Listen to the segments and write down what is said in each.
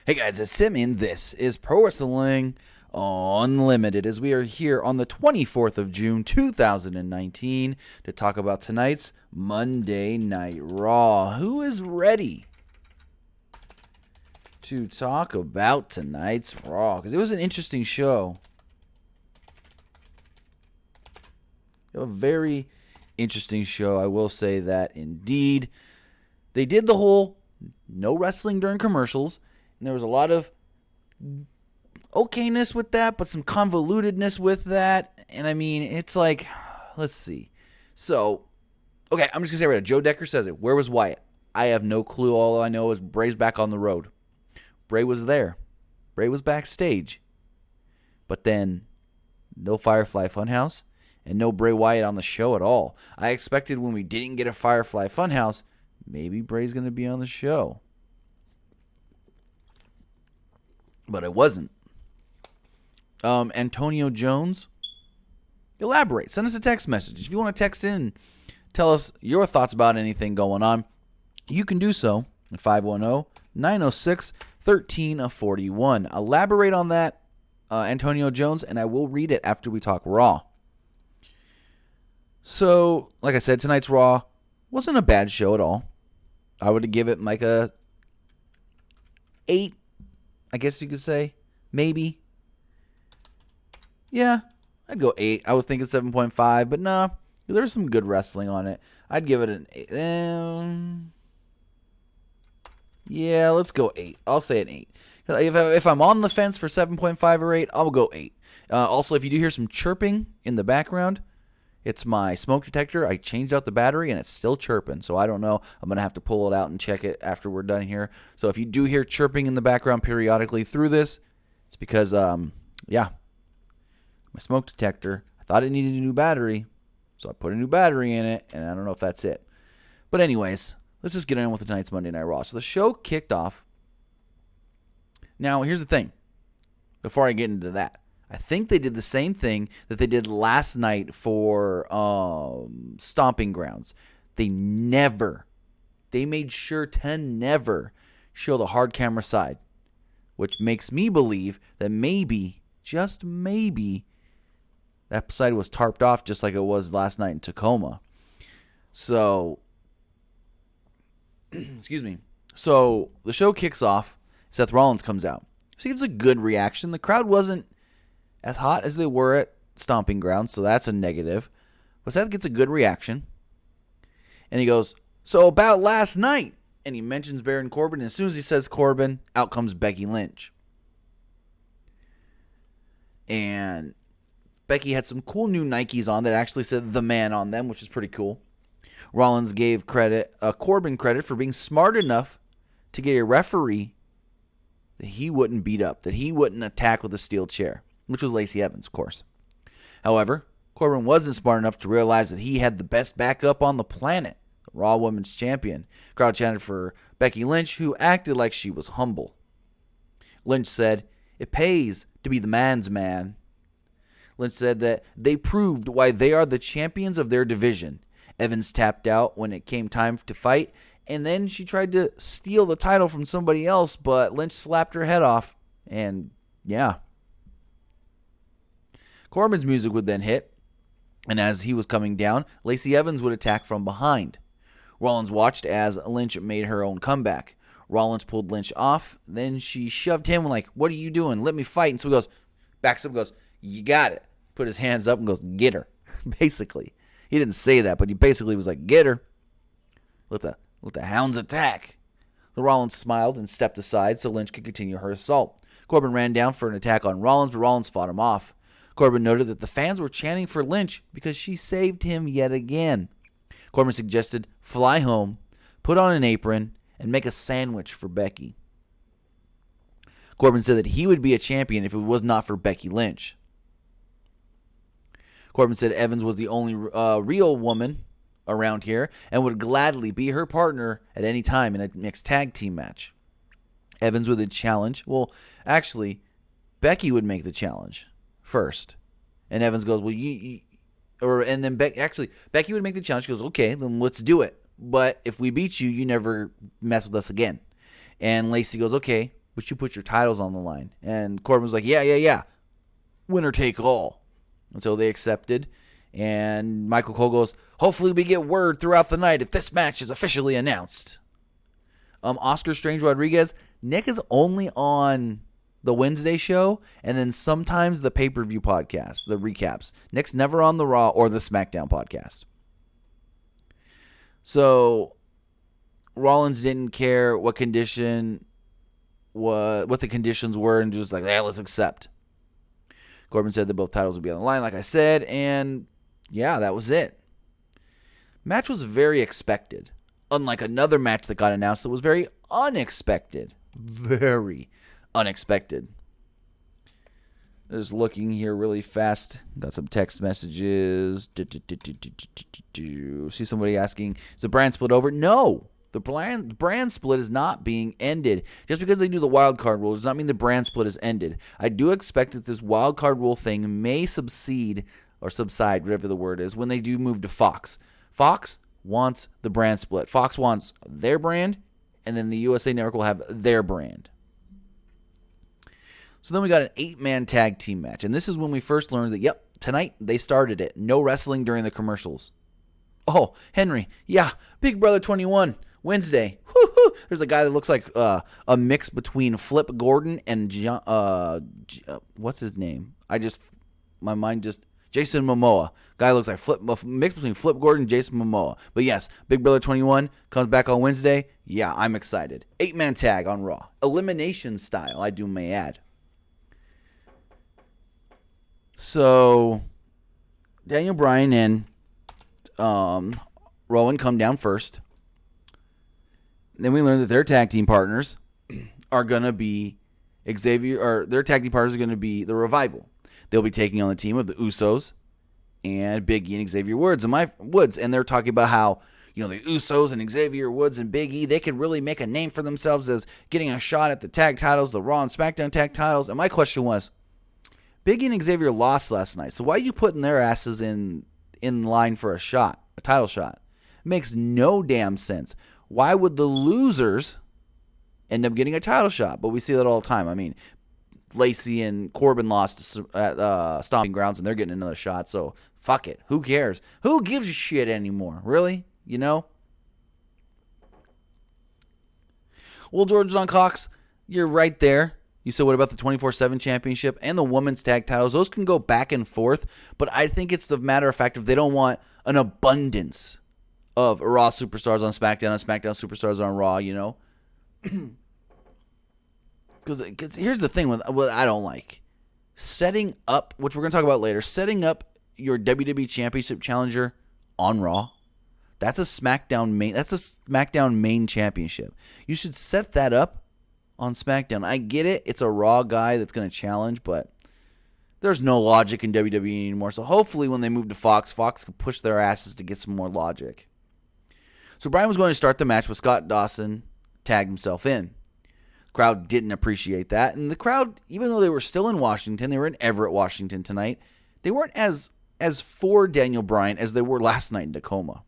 Hey guys, it's Tim, and this is Pro Wrestling Unlimited, as we are here on the 24th of June, 2019, to talk about tonight's Monday Night Raw. Who is ready to talk about tonight's Raw? Because it was an interesting show. A very interesting show, I will say that indeed. They did the whole no wrestling during commercials, and there was a lot of okayness with that, but some convolutedness with that. And I mean, it's like, let's see. So, okay, I'm just going to say right now, Joe Decker says it. Where was Wyatt? I have no clue. All I know is Bray's back on the road. Bray was there. Bray was backstage. But then, no Firefly Funhouse, and no Bray Wyatt on the show at all. I expected when we didn't get a Firefly Funhouse, maybe Bray's going to be on the show. But it wasn't. Antonio Jones, elaborate. Send us a text message. If you want to text in and tell us your thoughts about anything going on, you can do so at 510-906-1341. Elaborate on that, Antonio Jones, and I will read it after we talk Raw. So, like I said, tonight's Raw wasn't a bad show at all. I would give it like a 8, I guess you could say. Maybe. Yeah, I'd go 8. I was thinking 7.5, but nah, there's some good wrestling on it. I'd give it an 8. Yeah, let's go 8. I'll say an 8. If I'm on the fence for 7.5 or 8, I'll go 8. Also, if you do hear some chirping in the background, it's my smoke detector. I changed out the battery, and it's still chirping, so I don't know. I'm going to have to pull it out and check it after we're done here. So if you do hear chirping in the background periodically through this, it's because, my smoke detector, I thought it needed a new battery, so I put a new battery in it, and I don't know if that's it. But anyways, let's just get on with tonight's Monday Night Raw. So the show kicked off. Now, here's the thing. Before I get into that, I think they did the same thing that they did last night for Stomping Grounds. They made sure to never show the hard camera side, which makes me believe that maybe, just maybe, that side was tarped off just like it was last night in Tacoma. So, excuse me. So the show kicks off. Seth Rollins comes out. So he gives a good reaction. The crowd wasn't as hot as they were at Stomping Grounds, so that's a negative. But Seth gets a good reaction. And he goes, so about last night. And he mentions Baron Corbin. And as soon as he says Corbin, out comes Becky Lynch. And Becky had some cool new Nikes on that actually said the man on them, which is pretty cool. Rollins gave Corbin credit for being smart enough to get a referee that he wouldn't beat up, that he wouldn't attack with a steel chair, which was Lacey Evans, of course. However, Corbin wasn't smart enough to realize that he had the best backup on the planet, the Raw Women's Champion. Crowd chanted for Becky Lynch, who acted like she was humble. Lynch said, "It pays to be the man's man." Lynch said that they proved why they are the champions of their division. Evans tapped out when it came time to fight, and then she tried to steal the title from somebody else, but Lynch slapped her head off, and yeah. Corbin's music would then hit, and as he was coming down, Lacey Evans would attack from behind. Rollins watched as Lynch made her own comeback. Rollins pulled Lynch off, then she shoved him like, "What are you doing? Let me fight." And so he goes, backs up and goes, "You got it." Put his hands up and goes, "Get her." Basically. He didn't say that, but he basically was like, "Get her. Let the hounds attack." Rollins smiled and stepped aside so Lynch could continue her assault. Corbin ran down for an attack on Rollins, but Rollins fought him off. Corbin noted that the fans were chanting for Lynch because she saved him yet again. Corbin suggested fly home, put on an apron, and make a sandwich for Becky. Corbin said that he would be a champion if it was not for Becky Lynch. Corbin said Evans was the only real woman around here and would gladly be her partner at any time in a mixed tag team match. Evans with a challenge. Well, actually, Becky would make the challenge first. And Evans goes, well, Becky would make the challenge. She goes, okay, then let's do it. But if we beat you, you never mess with us again. And Lacey goes, okay, but you put your titles on the line. And Corbin was like, yeah. Winner take all. And so they accepted. And Michael Cole goes, hopefully we get word throughout the night if this match is officially announced. Oscar Strange Rodriguez, Nick is only on the Wednesday show and then sometimes the pay-per-view podcast, the recaps. Nick's never on the Raw or the SmackDown podcast. So Rollins didn't care what the conditions were and just like, let's accept. Corbin said that both titles would be on the line, like I said, and yeah, that was it. Match was very expected. Unlike another match that got announced that was very unexpected. Very unexpected. Just looking here really fast. Got some text messages. See somebody asking, is the brand split over? No. The brand split is not being ended. Just because they do the wild card rule does not mean the brand split is ended. I do expect that this wild card rule thing may subside, whatever the word is, when they do move to Fox. Fox wants the brand split. Fox wants their brand, and then the USA Network will have their brand. So then we got an 8-man tag team match. And this is when we first learned that, tonight they started it. No wrestling during the commercials. Oh, Henry. Yeah, Big Brother 21, Wednesday. Woo-hoo. There's a guy that looks like a mix between Flip Gordon and what's his name? Jason Momoa. Guy looks like mix between Flip Gordon and Jason Momoa. But yes, Big Brother 21 comes back on Wednesday. Yeah, I'm excited. 8-man tag on Raw. Elimination style, I may add. So, Daniel Bryan and Rowan come down first. Then we learn that their tag team partners are going to be their tag team partners are going to be the Revival. They'll be taking on the team of the Usos and Big E and Xavier Woods. And they're talking about how, the Usos and Xavier Woods and Big E, they could really make a name for themselves as getting a shot at the tag titles, the Raw and SmackDown tag titles. And my question was, Big E and Xavier lost last night, so why are you putting their asses in line for a title shot? It makes no damn sense. Why would the losers end up getting a title shot? But we see that all the time. I mean, Lacey and Corbin lost at Stomping Grounds, and they're getting another shot, so fuck it. Who cares? Who gives a shit anymore? Really? Well, George John Cox, you're right there. You said, what about the 24/7 championship and the women's tag titles? Those can go back and forth, but I think it's the matter of fact if they don't want an abundance of Raw superstars on SmackDown and SmackDown superstars on Raw, Because here's the thing with what I don't like. Setting up, which we're going to talk about later, setting up your WWE Championship challenger on Raw. That's a SmackDown main championship. You should set that up on SmackDown. I get it. It's a Raw guy that's going to challenge, but there's no logic in WWE anymore. So hopefully when they move to Fox can push their asses to get some more logic. So Bryan was going to start the match, but Scott Dawson tagged himself in. The crowd didn't appreciate that. And the crowd, even though they were still in Washington, they were in Everett, Washington tonight, they weren't as for Daniel Bryan as they were last night in Tacoma.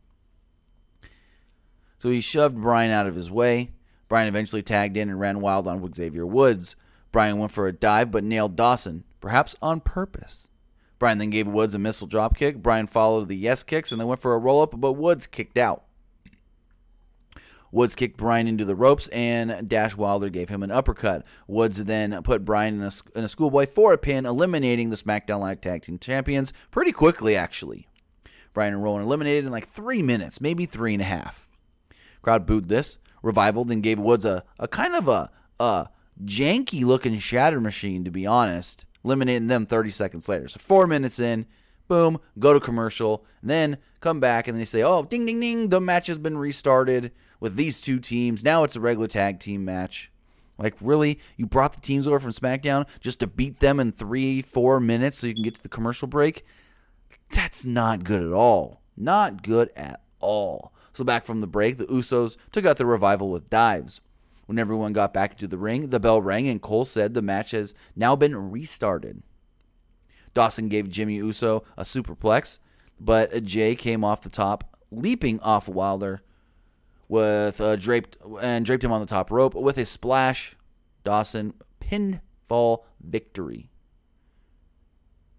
So he shoved Bryan out of his way. Bryan eventually tagged in and ran wild on Xavier Woods. Bryan went for a dive but nailed Dawson, perhaps on purpose. Bryan then gave Woods a missile dropkick. Bryan followed the yes kicks and then went for a roll-up, but Woods kicked out. Woods kicked Bryan into the ropes, and Dash Wilder gave him an uppercut. Woods then put Bryan in a schoolboy for a pin, eliminating the SmackDown Live Tag Team Champions pretty quickly, actually. Bryan and Rowan eliminated in like 3 minutes, maybe 3.5. Crowd booed this. Revival then gave Woods a kind of a janky-looking shatter machine, to be honest, eliminating them 30 seconds later. So 4 minutes in, boom, go to commercial, and then come back, and they say, oh, ding, ding, ding, the match has been restarted with these two teams. Now it's a regular tag team match. Like, really? You brought the teams over from SmackDown just to beat them in 3-4 minutes so you can get to the commercial break? That's not good at all. Not good at all. So back from the break, the Usos took out the Revival with dives. When everyone got back into the ring, the bell rang and Cole said the match has now been restarted. Dawson gave Jimmy Uso a superplex, but Jay came off the top, leaping off Wilder with draped him on the top rope with a splash. Dawson pinfall victory.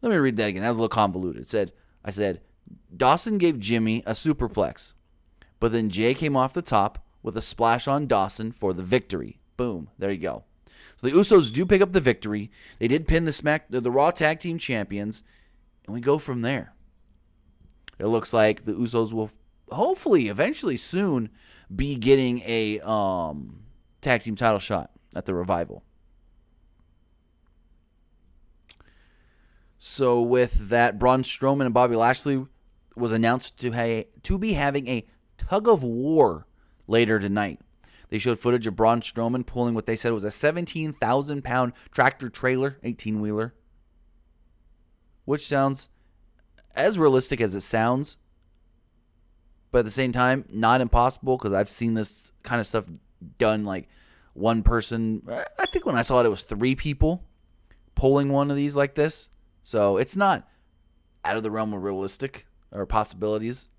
Let me read that again. That was a little convoluted. I said, Dawson gave Jimmy a superplex, but then Jay came off the top with a splash on Dawson for the victory. Boom. There you go. So the Usos do pick up the victory. They did pin the Raw Tag Team Champions, and we go from there. It looks like the Usos will hopefully eventually soon be getting a tag team title shot at the Revival. So with that, Braun Strowman and Bobby Lashley was announced to be having a tug of war later tonight. They showed footage of Braun Strowman pulling what they said was a 17,000-pound tractor trailer, 18-wheeler, which sounds as realistic as it sounds, but at the same time, not impossible, because I've seen this kind of stuff done like one person. I think when I saw it, it was 3 people pulling one of these like this. So it's not out of the realm of realistic or possibilities.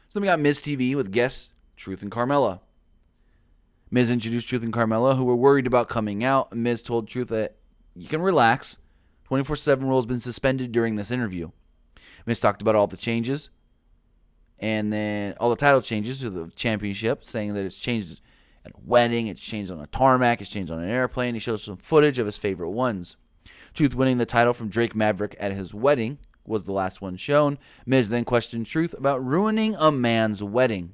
So then we got Miz TV with guests Truth and Carmella. Miz introduced Truth and Carmella, who were worried about coming out. Miz told Truth that you can relax. 24/7 rule has been suspended during this interview. Miz talked about all the changes, and then all the title changes to the championship, saying that it's changed at a wedding, it's changed on a tarmac, it's changed on an airplane. He shows some footage of his favorite ones. Truth winning the title from Drake Maverick at his wedding was the last one shown. Miz then questioned Truth about ruining a man's wedding.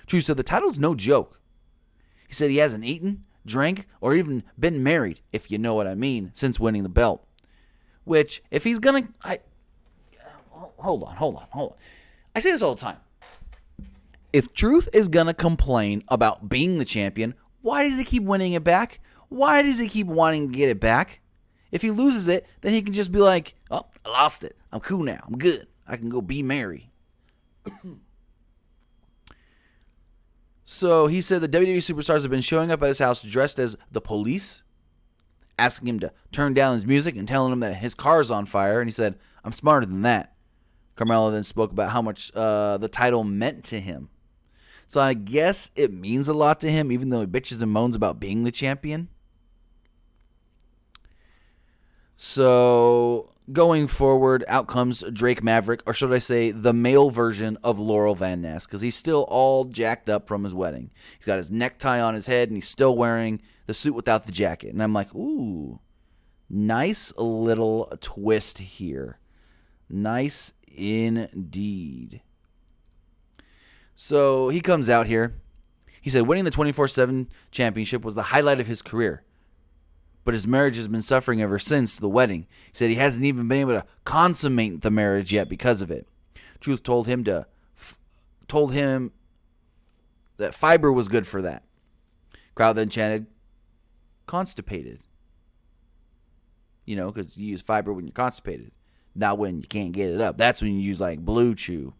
Truth said the title's no joke. He said he hasn't eaten, drank, or even been married, if you know what I mean, since winning the belt. Which, if he's gonna... Hold on. I say this all the time. If Truth is gonna complain about being the champion, why does he keep winning it back? Why does he keep wanting to get it back? If he loses it, then he can just be like, oh, I lost it. I'm cool now. I'm good. I can go be merry. So he said the WWE superstars have been showing up at his house dressed as the police, asking him to turn down his music and telling him that his car is on fire. And he said, I'm smarter than that. Carmella then spoke about how much the title meant to him. So I guess it means a lot to him, even though he bitches and moans about being the champion. So going forward, out comes Drake Maverick, or should I say the male version of Laurel Van Ness, because he's still all jacked up from his wedding. He's got his necktie on his head, and he's still wearing the suit without the jacket. And I'm like, ooh, nice little twist here. Nice indeed. So he comes out here. He said winning the 24/7 championship was the highlight of his career, but his marriage has been suffering ever since the wedding. He said he hasn't even been able to consummate the marriage yet because of it. Truth told him that fiber was good for that. Crowd then chanted, constipated. You know, because you use fiber when you're constipated, not when you can't get it up. That's when you use like Blue Chew.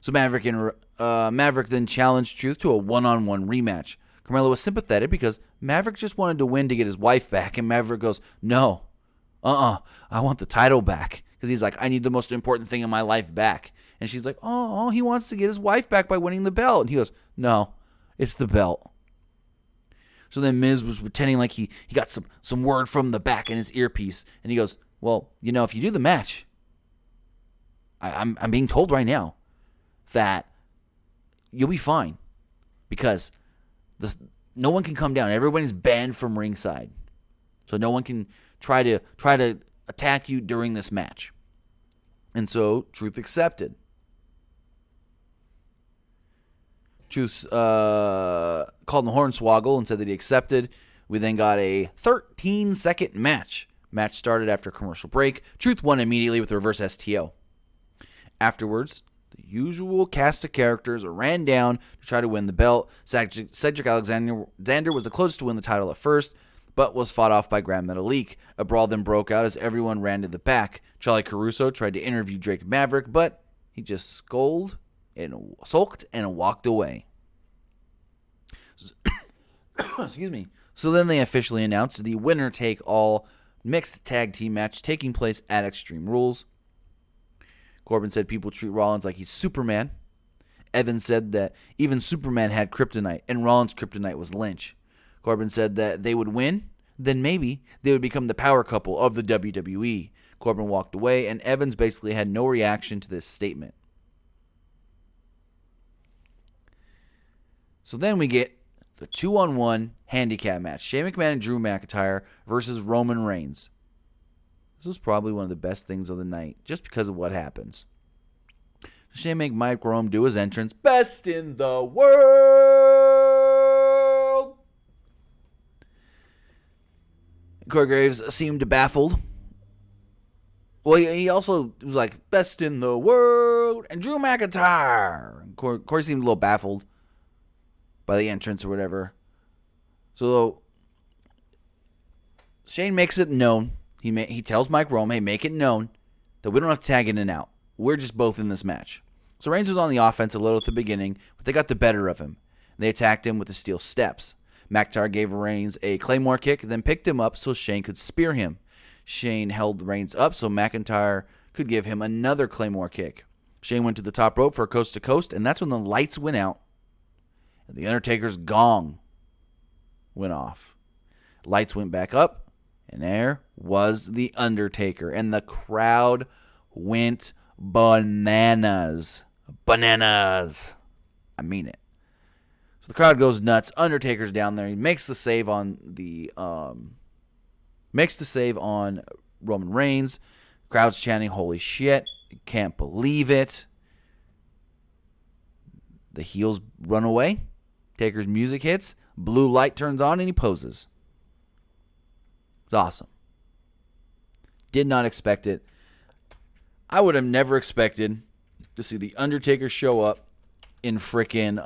So Maverick then challenged Truth to a one-on-one rematch. Carmella was sympathetic because Maverick just wanted to win to get his wife back, and Maverick goes, no, I want the title back, because he's like, I need the most important thing in my life back. And she's like, oh, he wants to get his wife back by winning the belt. And he goes, no, it's the belt. So then Miz was pretending like he got some word from the back in his earpiece, and he goes, well, you know, if you do the match, I'm being told right now that you'll be fine, because no one can come down. Everybody's banned from ringside, so no one can try to attack you during this match. And so Truth accepted. Truth called the Hornswoggle and said that he accepted. We then got a 13-second match. Match started after a commercial break. Truth won immediately with a reverse STO. Afterwards, the usual cast of characters ran down to try to win the belt. Cedric Alexander was the closest to win the title at first, but was fought off by Grand Metalik. A brawl then broke out as everyone ran to the back. Charlie Caruso tried to interview Drake Maverick, but he just sulked and walked away. Excuse me. So then they officially announced the winner-take-all mixed tag team match taking place at Extreme Rules. Corbin said people treat Rollins like he's Superman, Evans said that even Superman had kryptonite, and Rollins' kryptonite was Lynch. Corbin said that they would win, then maybe they would become the power couple of the WWE. Corbin walked away, and Evans basically had no reaction to this statement. So then we get the 2-on-1 handicap match. Shane McMahon and Drew McIntyre versus Roman Reigns. This was probably one of the best things of the night, just because of what happens. Shane made Mike Rome do his entrance. Best in the world! Corey Graves seemed baffled. Well, he also was like, best in the world, and Drew McIntyre. And Corey seemed a little baffled by the entrance or whatever. So Shane makes it known. He tells Mike Rome, hey, make it known that we don't have to tag in and out. We're just both in this match. So Reigns was on the offense a little at the beginning, but they got the better of him. They attacked him with the steel steps. McIntyre gave Reigns a Claymore kick, then picked him up so Shane could spear him. Shane held Reigns up so McIntyre could give him another Claymore kick. Shane went to the top rope for a coast to coast, and that's when the lights went out. And the Undertaker's gong went off. Lights went back up, and there was the Undertaker. And the crowd went bananas. Bananas. I mean it. So the crowd goes nuts. Undertaker's down there. He makes the save on Roman Reigns. Crowd's chanting, holy shit. Can't believe it. The heels run away. Taker's music hits. Blue light turns on and he poses. It's awesome. Did not expect it. I would have never expected to see the Undertaker show up in frickin'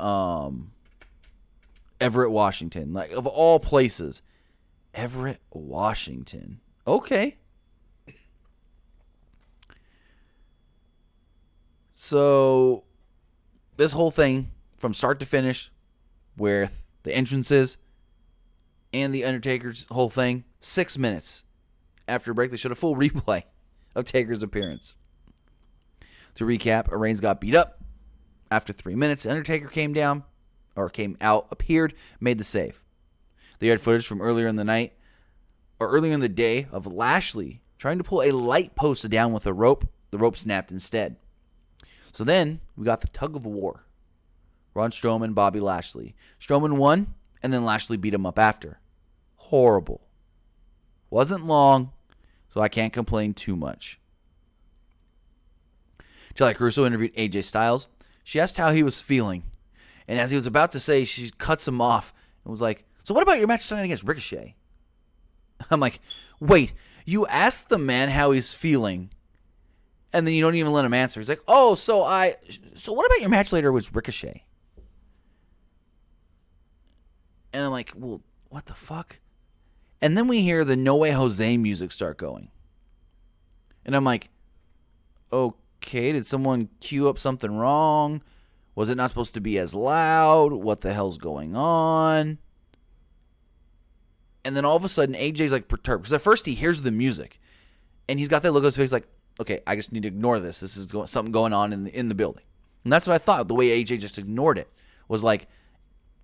Everett, Washington. Like, of all places. Everett, Washington. Okay. So, this whole thing, from start to finish, with the entrances and the Undertaker's whole thing, 6 minutes. After a break, they showed a full replay of Taker's appearance. To recap, Reigns got beat up. After 3 minutes, Undertaker came out, appeared, made the save. They had footage from earlier in the night, or earlier in the day, of Lashley trying to pull a light post down with a rope. The rope snapped instead. So then, we got the tug of war. Braun Strowman, Bobby Lashley. Strowman won, and then Lashley beat him up after. Horrible. Wasn't long, so I can't complain too much. Jelly Caruso interviewed AJ Styles. She asked how he was feeling. And as he was about to say, she cuts him off and was like, so what about your match tonight against Ricochet? I'm like, wait, you asked the man how he's feeling, and then you don't even let him answer. He's like, oh, so what about your match later with Ricochet? And I'm like, well, what the fuck? And then we hear the No Way Jose music start going. And I'm like, okay, did someone cue up something wrong? Was it not supposed to be as loud? What the hell's going on? And then all of a sudden, AJ's like perturbed. Because at first he hears the music. And he's got that look on his face like, okay, I just need to ignore this. This is something going on in the building. And that's what I thought. The way AJ just ignored it was like,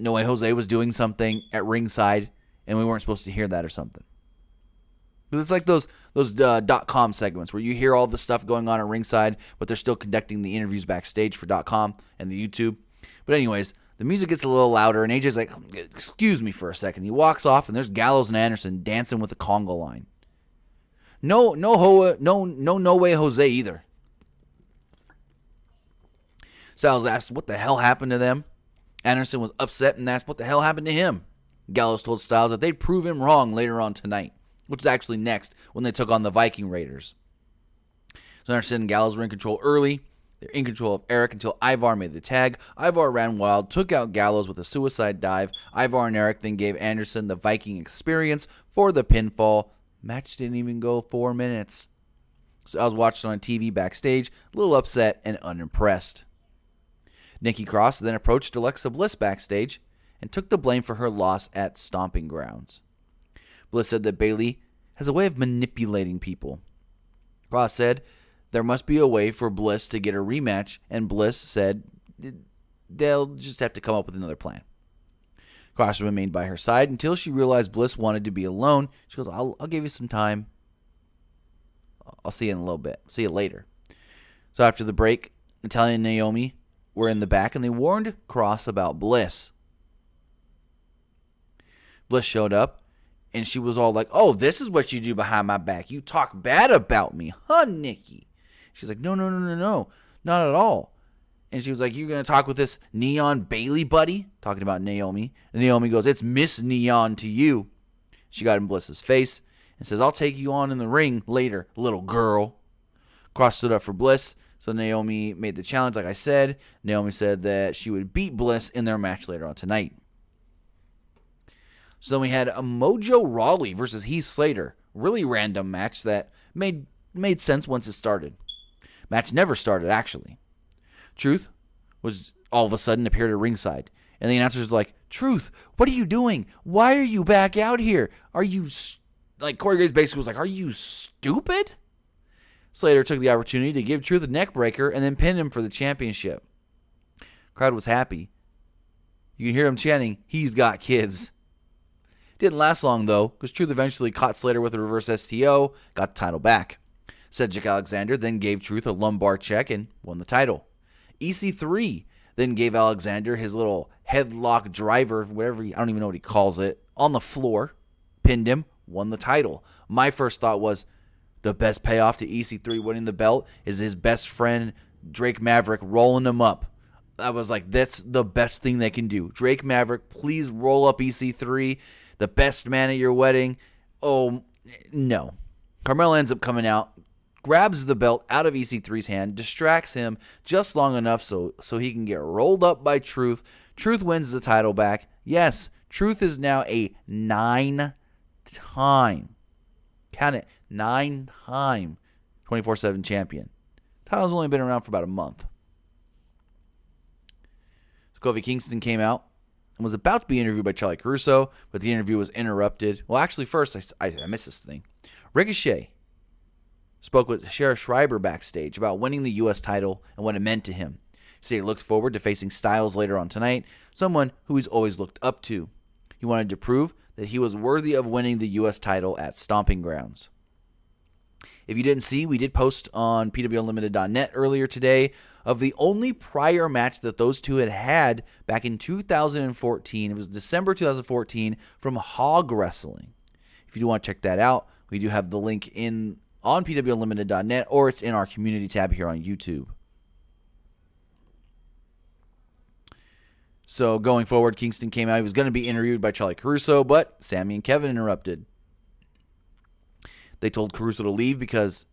No Way Jose was doing something at ringside, and we weren't supposed to hear that or something. It's like those .com segments where you hear all the stuff going on at ringside, but they're still conducting the interviews backstage for .com and the YouTube. But anyways, the music gets a little louder, and AJ's like, excuse me for a second. He walks off, and there's Gallows and Anderson dancing with the conga line. No Way Jose either. Styles asked what the hell happened to them. Anderson was upset and asked what the hell happened to him. Gallows told Styles that they'd prove him wrong later on tonight, which is actually next when they took on the Viking Raiders. So Anderson and Gallows were in control early. They're in control of Eric until Ivar made the tag. Ivar ran wild, took out Gallows with a suicide dive. Ivar and Eric then gave Anderson the Viking experience for the pinfall. Match didn't even go 4 minutes. So I was watching on TV backstage, a little upset and unimpressed. Nikki Cross then approached Alexa Bliss backstage and took the blame for her loss at Stomping Grounds. Bliss said that Bayley has a way of manipulating people. Cross said there must be a way for Bliss to get a rematch, and Bliss said they'll just have to come up with another plan. Cross remained by her side until she realized Bliss wanted to be alone. She goes, I'll give you some time. I'll see you in a little bit. See you later. So after the break, Natalya and Naomi were in the back, and they warned Cross about Bliss. Bliss showed up, and she was all like, oh, this is what you do behind my back. You talk bad about me, huh, Nikki? She's like, no, not at all. And she was like, you're going to talk with this Neon Bailey buddy? Talking about Naomi. And Naomi goes, it's Miss Neon to you. She got in Bliss's face and says, I'll take you on in the ring later, little girl. Cross stood up for Bliss. So Naomi made the challenge, like I said. Naomi said that she would beat Bliss in their match later on tonight. So then we had a Mojo Rawley versus Heath Slater. Really random match that made sense once it started. Match never started, actually. Truth was all of a sudden appeared at ringside. And the announcer's like, Truth, what are you doing? Why are you back out here? Are you, like Corey Graves basically was like, are you stupid? Slater took the opportunity to give Truth a neck breaker and then pinned him for the championship. Crowd was happy. You can hear him chanting, he's got kids. Didn't last long, though, because Truth eventually caught Slater with a reverse STO, got the title back. Cedric Alexander then gave Truth a lumbar check and won the title. EC3 then gave Alexander his little headlock driver, whatever, I don't even know what he calls it, on the floor, pinned him, won the title. My first thought was the best payoff to EC3 winning the belt is his best friend, Drake Maverick, rolling him up. I was like, that's the best thing they can do. Drake Maverick, please roll up EC3, the best man at your wedding. Oh, no. Carmelo ends up coming out, grabs the belt out of EC3's hand, distracts him just long enough so he can get rolled up by Truth. Truth wins the title back. Yes, Truth is now a 9-time, count it, 9-time 24/7 champion. Title's only been around for about a month. So Kofi Kingston came out and was about to be interviewed by Charlie Caruso, but the interview was interrupted. Well, actually, first, I missed this thing. Ricochet spoke with Sheriff Schreiber backstage about winning the U.S. title and what it meant to him. He said he looks forward to facing Styles later on tonight, someone who he's always looked up to. He wanted to prove that he was worthy of winning the U.S. title at Stomping Grounds. If you didn't see, we did post on PWUnlimited.net earlier today of the only prior match that those two had back in 2014. It was December 2014 from Hog Wrestling. If you do want to check that out, we do have the link on PWUnlimited.net, or it's in our community tab here on YouTube. So going forward, Kingston came out. He was going to be interviewed by Charlie Caruso, but Sammy and Kevin interrupted. They told Caruso to leave because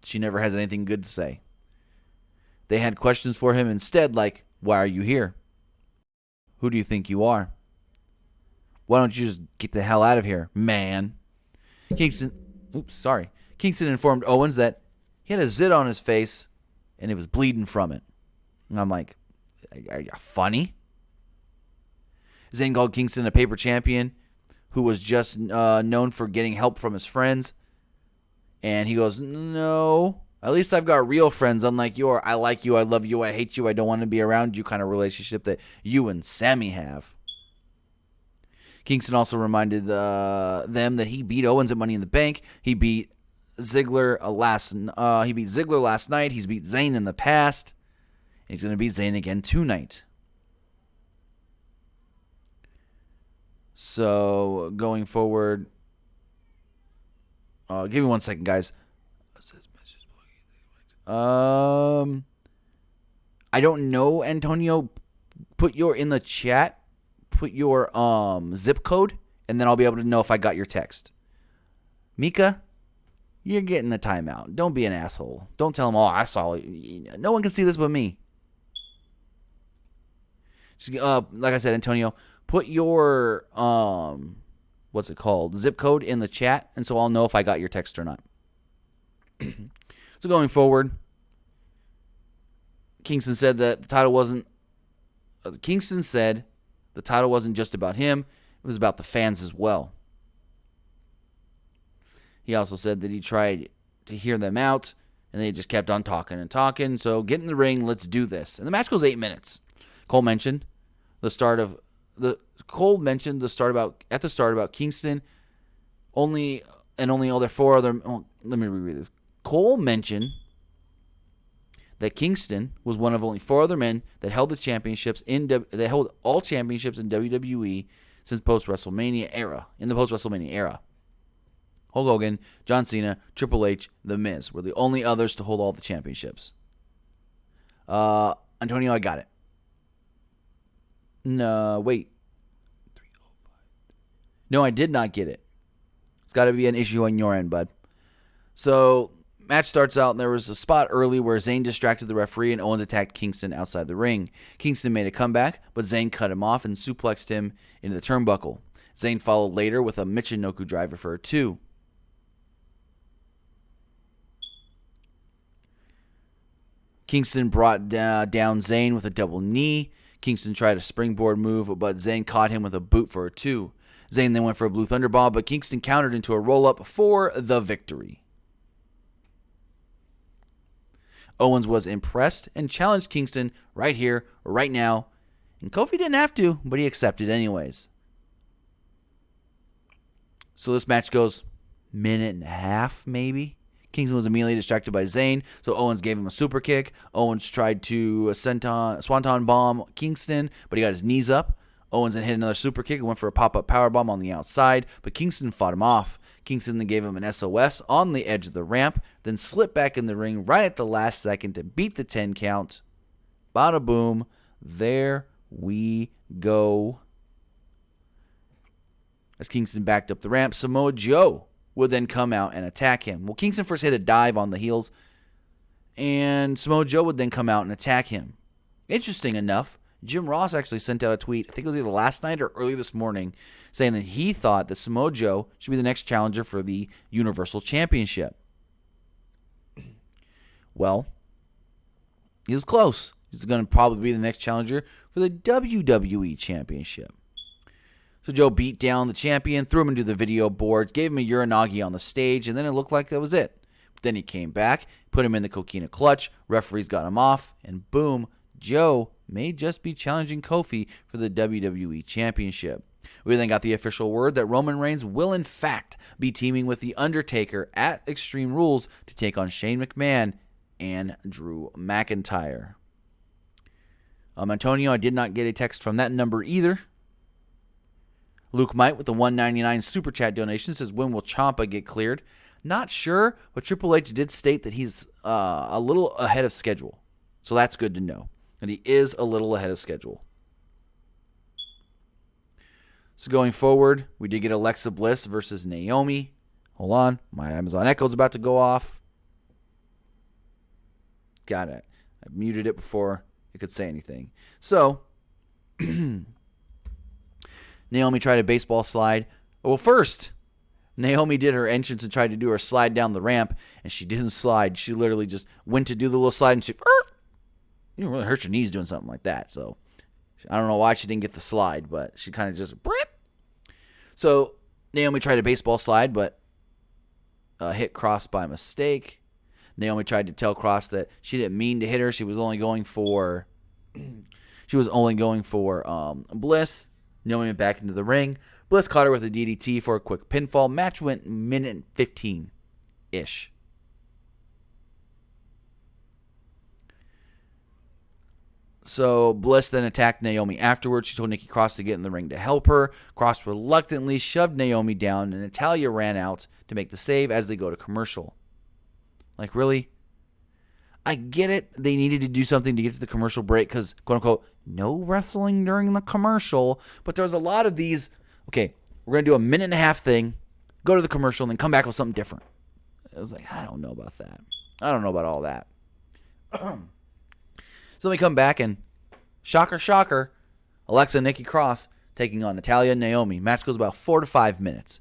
she never has anything good to say. They had questions for him instead, like, why are you here? Who do you think you are? Why don't you just get the hell out of here, man? Kingston informed Owens that he had a zit on his face and it was bleeding from it. And I'm like, are you funny? Zayn called Kingston a paper champion who was just known for getting help from his friends. And he goes, no, at least I've got real friends, unlike your I like you, I love you, I hate you, I don't want to be around you kind of relationship that you and Sammy have. Kingston also reminded them that he beat Owens at Money in the Bank. He beat Ziggler last night. He's beat Zayn in the past. And he's going to beat Zayn again tonight. So going forward, give me 1 second, guys. I don't know, Antonio. Put your in the chat. Put your zip code, and then I'll be able to know if I got your text. Mika, you're getting a timeout. Don't be an asshole. Don't tell him, oh, I saw it. No one can see this but me. Just, like I said, Antonio, put your zip code in the chat, and so I'll know if I got your text or not. So going forward, Kingston said that the title wasn't just about him, it was about the fans as well. He also said that he tried to hear them out, and they just kept on talking and talking. So get in the ring, let's do this. And the match goes 8 minutes. Cole mentioned the start about Kingston only all their 4 other. Oh, let me reread this. Cole mentioned that Kingston was one of only 4 other men that held the championships that held all championships in WWE since In the post-WrestleMania era. Hulk Hogan, John Cena, Triple H, The Miz were the only others to hold all the championships. Antonio, I got it. No, wait. No, I did not get it. It's got to be an issue on your end, bud. So, match starts out, and there was a spot early where Zayn distracted the referee, and Owens attacked Kingston outside the ring. Kingston made a comeback, but Zayn cut him off and suplexed him into the turnbuckle. Zayn followed later with a Michinoku driver for a 2. Kingston brought down Zayn with a double knee. Kingston tried a springboard move, but Zayn caught him with a boot for a 2. Zayn then went for a Blue Thunderball, but Kingston countered into a roll-up for the victory. Owens was impressed and challenged Kingston right here, right now. And Kofi didn't have to, but he accepted anyways. So this match goes minute and a half, maybe. Kingston was immediately distracted by Zayn, so Owens gave him a super kick. Owens tried to swanton bomb Kingston, but he got his knees up. Owens then hit another super kick and went for a pop-up powerbomb on the outside, but Kingston fought him off. Kingston then gave him an SOS on the edge of the ramp, then slipped back in the ring right at the last second to beat the 10 count. Bada boom. There we go. As Kingston backed up the ramp, Samoa Joe would then come out and attack him. Well, Kingston first hit a dive on the heels, and Samoa Joe would then come out and attack him. Interesting enough, Jim Ross actually sent out a tweet, I think it was either last night or early this morning, saying that he thought that Samoa Joe should be the next challenger for the Universal Championship. Well, he was close. He's going to probably be the next challenger for the WWE Championship. So Joe beat down the champion, threw him into the video boards, gave him a Uranagi on the stage, and then it looked like that was it. But then he came back, put him in the coquina clutch, referees got him off, and boom, Joe may just be challenging Kofi for the WWE Championship. We then got the official word that Roman Reigns will in fact be teaming with The Undertaker at Extreme Rules to take on Shane McMahon and Drew McIntyre. Antonio, I did not get a text from that number either. Luke Might with the $1.99 super chat donation says, when will Ciampa get cleared? Not sure, but Triple H did state that he's a little ahead of schedule. So that's good to know. And he is a little ahead of schedule. So going forward, we did get Alexa Bliss versus Naomi. Hold on. My Amazon Echo's about to go off. Got it. I muted it before it could say anything. So, Naomi tried a baseball slide. Well, first, Naomi did her entrance and tried to do her slide down the ramp, and she didn't slide. She literally just went to do the little slide, and she, you don't really hurt your knees doing something like that. So, I don't know why she didn't get the slide, but she kind of just, So, Naomi tried a baseball slide, but hit Cross by mistake. Naomi tried to tell Cross that she didn't mean to hit her. She was only going for Bliss. Naomi went back into the ring. Bliss caught her with a DDT for a quick pinfall. Match went minute and 15-ish. So Bliss then attacked Naomi afterwards. She told Nikki Cross to get in the ring to help her. Cross reluctantly shoved Naomi down, and Natalya ran out to make the save as they go to commercial. Like, really? I get it. They needed to do something to get to the commercial break because, quote-unquote, no wrestling during the commercial. But there was a lot of these, okay, we're going to do a minute and a half thing, go to the commercial, and then come back with something different. I was like, I don't know about that. I don't know about all that. So then we come back, and shocker, Alexa and Nikki Cross taking on Natalya and Naomi. Match goes about 4 to 5 minutes.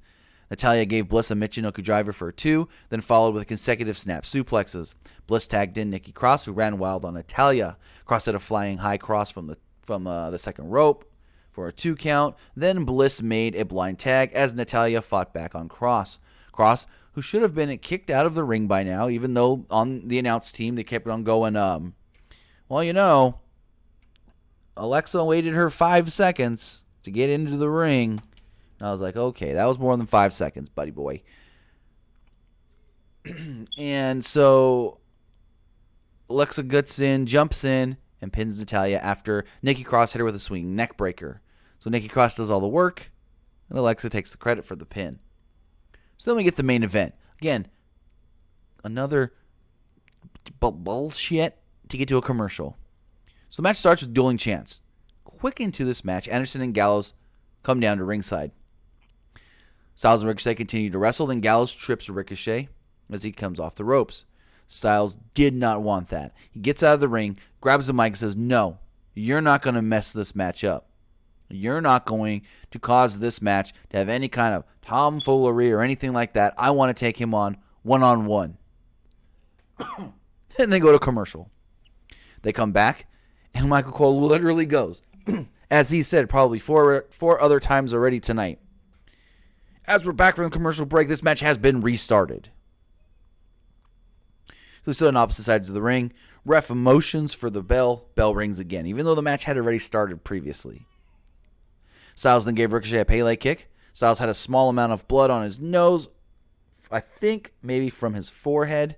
Natalya gave Bliss a Michinoku driver for a 2, then followed with consecutive snap suplexes. Bliss tagged in Nikki Cross, who ran wild on Natalya. Cross hit a flying high cross from the second rope for a 2 count. Then Bliss made a blind tag as Natalya fought back on Cross. Cross, who should have been kicked out of the ring by now, even though on the announced team they kept on going, well, you know, Alexa waited her 5 seconds to get into the ring. And I was like, okay, that was more than 5 seconds, buddy boy. And so Alexa jumps in, and pins Natalya after Nikki Cross hit her with a swinging neck breaker. So Nikki Cross does all the work, and Alexa takes the credit for the pin. So then we get the main event. Again, another bullshit to get to a commercial. So the match starts with dueling chants. Quick into this match, Anderson and Gallows come down to ringside. Styles and Ricochet continue to wrestle, then Gallows trips Ricochet as he comes off the ropes. Styles did not want that. He gets out of the ring, grabs the mic, and says, no, you're not going to mess this match up. You're not going to cause this match to have any kind of tomfoolery or anything like that. I want to take him on one-on-one. Then they go to commercial. They come back, and Michael Cole literally goes, as he said probably four other times already tonight. As we're back from the commercial break, this match has been restarted. So stood on opposite sides of the ring. Ref motions for the bell. Bell rings again, even though the match had already started previously. Styles then gave Ricochet a Pele kick. Styles had a small amount of blood on his nose. I think maybe from his forehead.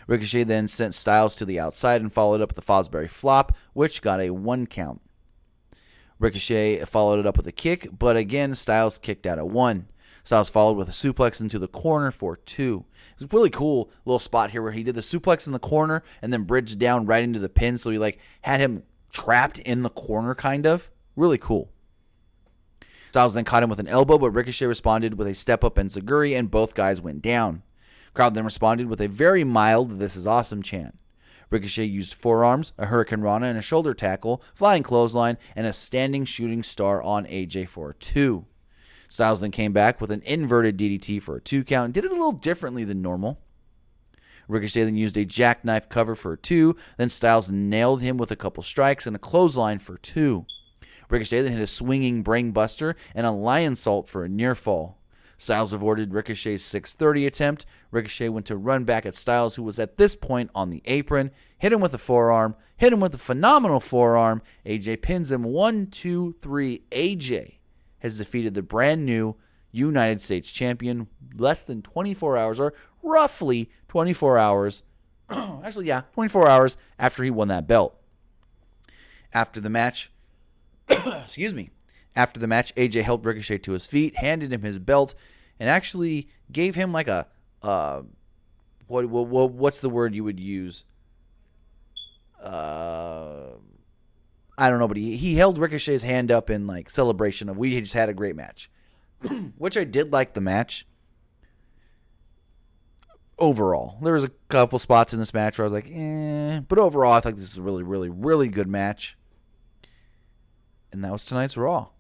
Ricochet then sent Styles to the outside and followed up with the Fosbury flop, which got a 1 count. Ricochet followed it up with a kick, but again, Styles kicked out at 1. Styles followed with a suplex into the corner for 2. It was a really cool little spot here where he did the suplex in the corner and then bridged down right into the pin. So he had him trapped in the corner kind of. Really cool. Styles then caught him with an elbow, but Ricochet responded with a step up and Zaguri, and both guys went down. Crowd then responded with a very mild "This is awesome" chant. Ricochet used forearms, a Hurricane Rana, and a shoulder tackle, flying clothesline, and a standing shooting star on AJ for a 2. Styles then came back with an inverted DDT for a 2 count and did it a little differently than normal. Ricochet then used a jackknife cover for a 2. Then Styles nailed him with a couple strikes and a clothesline for 2. Ricochet then hit a swinging brain buster and a lion salt for a near fall. Styles avoided Ricochet's 630 attempt. Ricochet went to run back at Styles, who was at this point on the apron, hit him with a forearm, hit him with a phenomenal forearm. AJ pins him 1, 2, 3. AJ has defeated the brand new United States champion less than 24 hours, or roughly 24 hours. 24 hours after he won that belt. After the match, After the match, AJ helped Ricochet to his feet, handed him his belt, and actually gave him like a what's the word you would use? I don't know, but he held Ricochet's hand up in like celebration of we just had a great match, which I did like the match. Overall, there was a couple spots in this match where I was like, but overall, I thought this was a really, really, really good match. And that was tonight's Raw.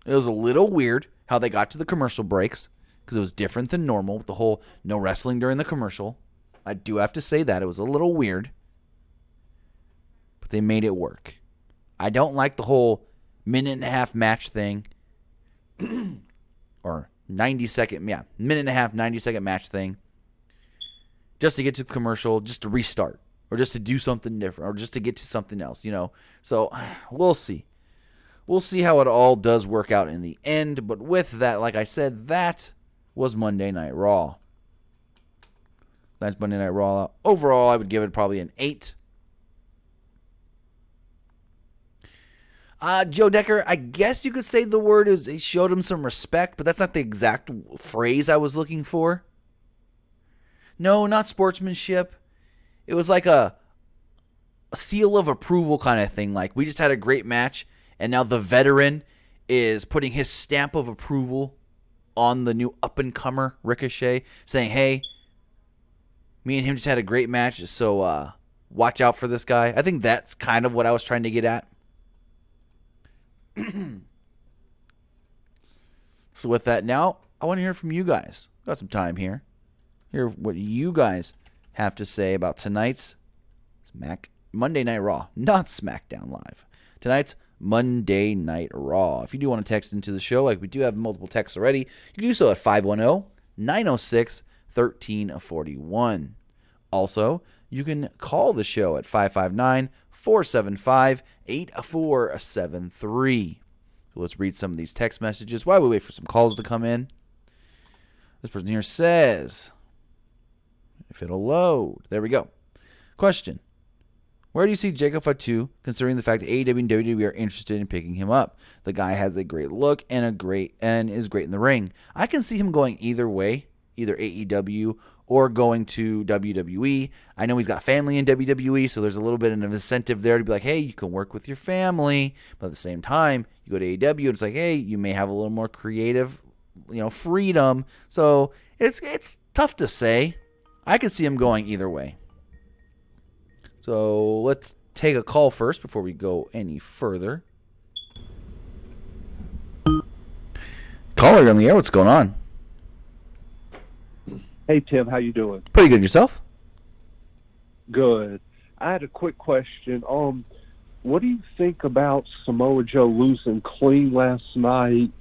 It was a little weird how they got to the commercial breaks because it was different than normal with the whole no wrestling during the commercial. I do have to say that. It was a little weird. But they made it work. I don't like the whole minute and a half match thing. Or 90-second, minute and a half, 90-second match thing. Just to get to the commercial, just to restart. Or just to do something different. Or just to get to something else, So, we'll see. We'll see how it all does work out in the end. But with that, like I said, that was Monday Night Raw. That's Monday Night Raw. Overall, I would give it probably an 8. Joe Decker, I guess you could say the word is he showed him some respect, but that's not the exact phrase I was looking for. No, not sportsmanship. It was like a seal of approval kind of thing. Like, we just had a great match, and now the veteran is putting his stamp of approval on the new up-and-comer Ricochet, saying, hey, me and him just had a great match, so watch out for this guy. I think that's kind of what I was trying to get at. So with that, now I want to hear from you guys. Got some time here. Hear what you guys have to say about tonight's Monday Night Raw, not SmackDown Live. Tonight's Monday Night Raw. If you do want to text into the show, like we do have multiple texts already, you can do so at 510-906-1341. Also, you can call the show at 559-475-8473. So let's read some of these text messages while we wait for some calls to come in. This person here says, if it'll load. There we go. Question. Where do you see Jacob Fatu, considering the fact that AEW and WWE are interested in picking him up? The guy has a great look and is great in the ring. I can see him going either way, either AEW or going to WWE. I know he's got family in WWE, so there's a little bit of an incentive there to be like, hey, you can work with your family. But at the same time, you go to AEW, and it's like, hey, you may have a little more creative, freedom. So it's tough to say. I can see him going either way. So let's take a call first before we go any further. Caller, you're on the air. What's going on? Hey, Tim. How you doing? Pretty good. Yourself? Good. I had a quick question. What do you think about Samoa Joe losing clean last night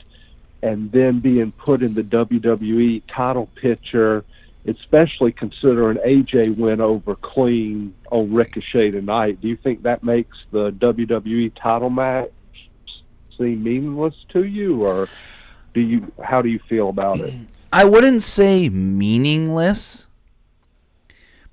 and then being put in the WWE title picture, especially considering AJ went over clean on Ricochet tonight? Do you think that makes the WWE title match seem meaningless to you, or how do you feel about it? I wouldn't say meaningless,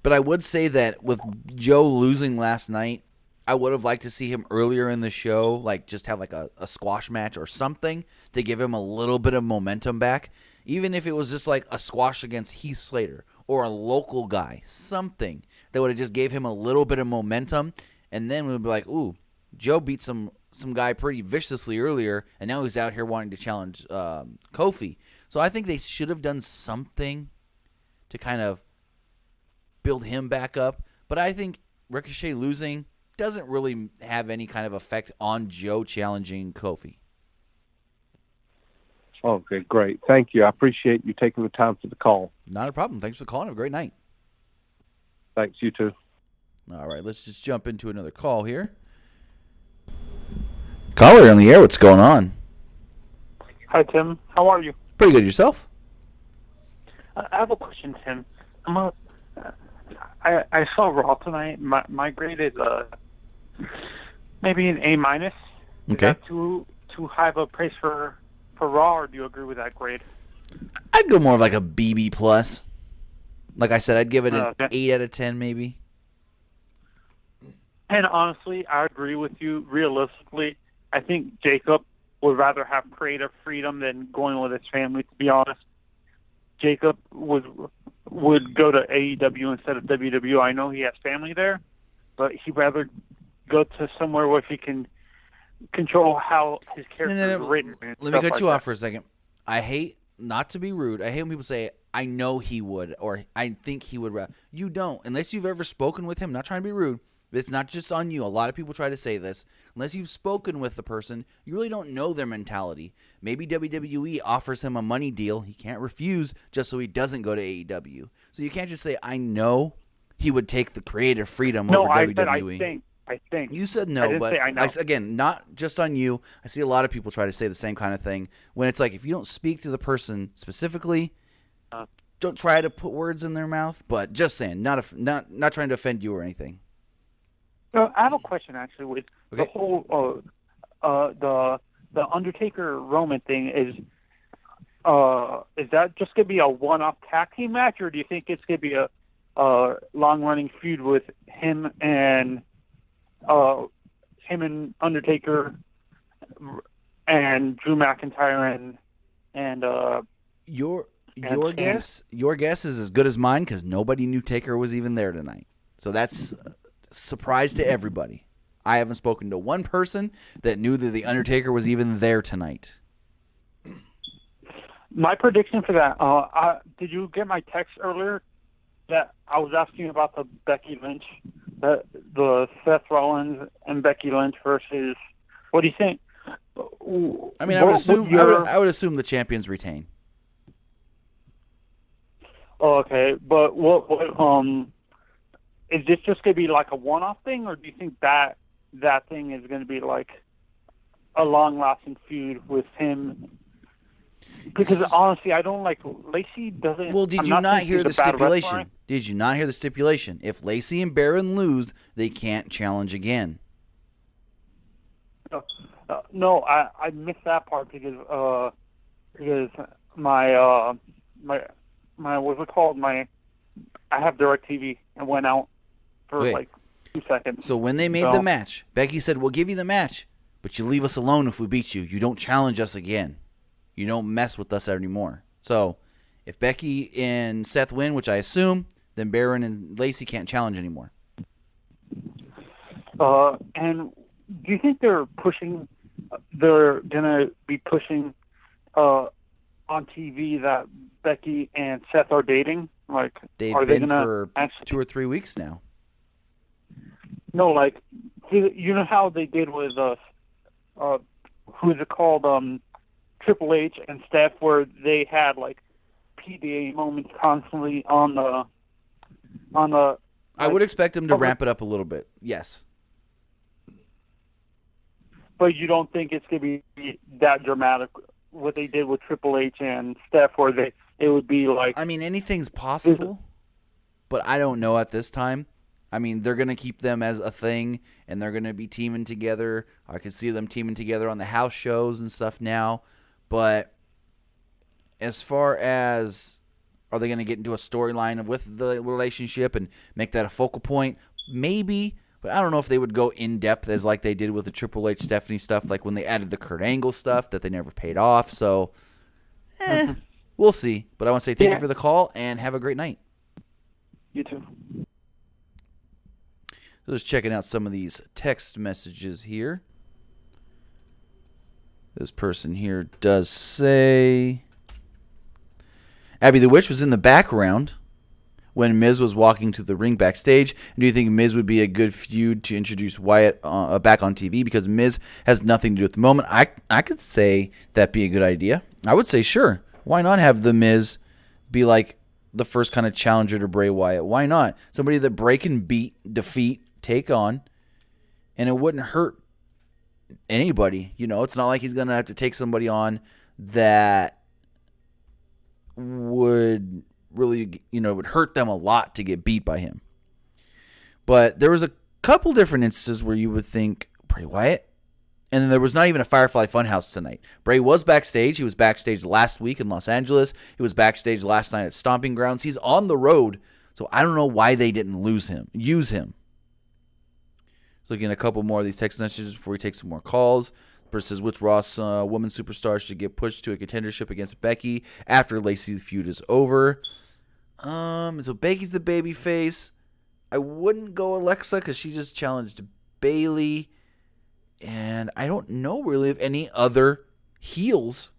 but I would say that with Joe losing last night, I would have liked to see him earlier in the show, like just have like a squash match or something to give him a little bit of momentum back. Even if it was just like a squash against Heath Slater or a local guy, something that would have just gave him a little bit of momentum. And then we would be like, ooh, Joe beat some guy pretty viciously earlier, and now he's out here wanting to challenge Kofi. So I think they should have done something to kind of build him back up. But I think Ricochet losing doesn't really have any kind of effect on Joe challenging Kofi. Okay, great. Thank you. I appreciate you taking the time for the call. Not a problem. Thanks for calling. Have a great night. Thanks. You too. All right, let's just jump into another call here. Caller, on the air. What's going on? Hi, Tim. How are you? Pretty good. Yourself? I have a question, Tim. I saw Raw tonight. My grade is maybe an A-. Okay. Is that too high of a praise for Raw, or do you agree with that grade? I'd go more of like a BB plus. Like I said, I'd give it an 8 out of 10 maybe. And honestly, I agree with you. Realistically, I think Jacob would rather have creative freedom than going with his family, to be honest. Jacob would go to AEW instead of WWE. I know he has family there, but he'd rather go to somewhere where he can control how his character is written. Let me cut you off for a second. I hate, not to be rude, I hate when people say, I know he would, or I think he would. You don't. Unless you've ever spoken with him, not trying to be rude, it's not just on you. A lot of people try to say this. Unless you've spoken with the person, you really don't know their mentality. Maybe WWE offers him a money deal he can't refuse just so he doesn't go to AEW. So you can't just say, I know he would take the creative freedom over WWE. Said I think. You said no, but again, not just on you. I see a lot of people try to say the same kind of thing when it's like, if you don't speak to the person specifically, don't try to put words in their mouth. But just saying, not trying to offend you or anything. I have a question actually with the whole the Undertaker Roman thing. Is that just gonna be a one-off tag team match, or do you think it's gonna be a long-running feud with him and Undertaker and Drew McIntyre and your guess is as good as mine because nobody knew Taker was even there tonight. So that's surprise to everybody. I haven't spoken to one person that knew that the Undertaker was even there tonight. My prediction for that, did you get my text earlier that I was asking about the Becky Lynch, the Seth Rollins and Becky Lynch versus, what do you think? I mean, I would assume the champions retain. Okay, but what is this just going to be like a one-off thing, or do you think that thing is going to be like a long-lasting feud with him Because honestly, I don't like Lacey. Doesn't. Well, did I'm you not saying hear she's the a bad wrestler. stipulation? Did you not hear the stipulation? If Lacey and Baron lose, they can't challenge again. No, I missed that part because my what's it called? I have DirecTV and went out for like 2 seconds. So when they made the match, Becky said, "We'll give you the match, but you leave us alone if we beat you. You don't challenge us again. You don't mess with us anymore." So if Becky and Seth win, which I assume, then Baron and Lacey can't challenge anymore. And do you think they're gonna be pushing on TV that Becky and Seth are dating? Like, They've are been they gonna for 2 or 3 weeks now. No, like, you know how they did with who's it called, Triple H and Steph, where they had like PDA moments constantly on the. I would expect them to ramp it up a little bit. Yes. But you don't think it's gonna be that dramatic? What they did with Triple H and Steph, where it would be like. I mean, anything's possible, but I don't know at this time. I mean, they're going to keep them as a thing, and they're going to be teaming together. I could see them teaming together on the house shows and stuff now. But as far as are they going to get into a storyline with the relationship and make that a focal point? Maybe, but I don't know if they would go in-depth as like they did with the Triple H Stephanie stuff, like when they added the Kurt Angle stuff that they never paid off. So, we'll see. But I want to say thank you for the call, and have a great night. You too. So just checking out some of these text messages here. This person here does say, Abby the Witch was in the background when Miz was walking to the ring backstage. Do you think Miz would be a good feud to introduce Wyatt back on TV? Because Miz has nothing to do with the moment. I could say that'd be a good idea. I would say sure. Why not have the Miz be like the first kind of challenger to Bray Wyatt? Why not? Somebody that Bray can defeat, take on, and it wouldn't hurt anybody. You know, it's not like he's going to have to take somebody on that would really, would hurt them a lot to get beat by him. But there was a couple different instances where you would think Bray Wyatt, and then there was not even a Firefly Funhouse tonight. Bray was backstage. He was backstage last week in Los Angeles. He was backstage last night at Stomping Grounds. He's on the road, so I don't know why they didn't use him. Looking at a couple more of these text messages before we take some more calls. First says, which Ross woman superstar should get pushed to a contendership against Becky after Lacey's feud is over? So Becky's the baby face. I wouldn't go Alexa because she just challenged Bayley. And I don't know really of any other heels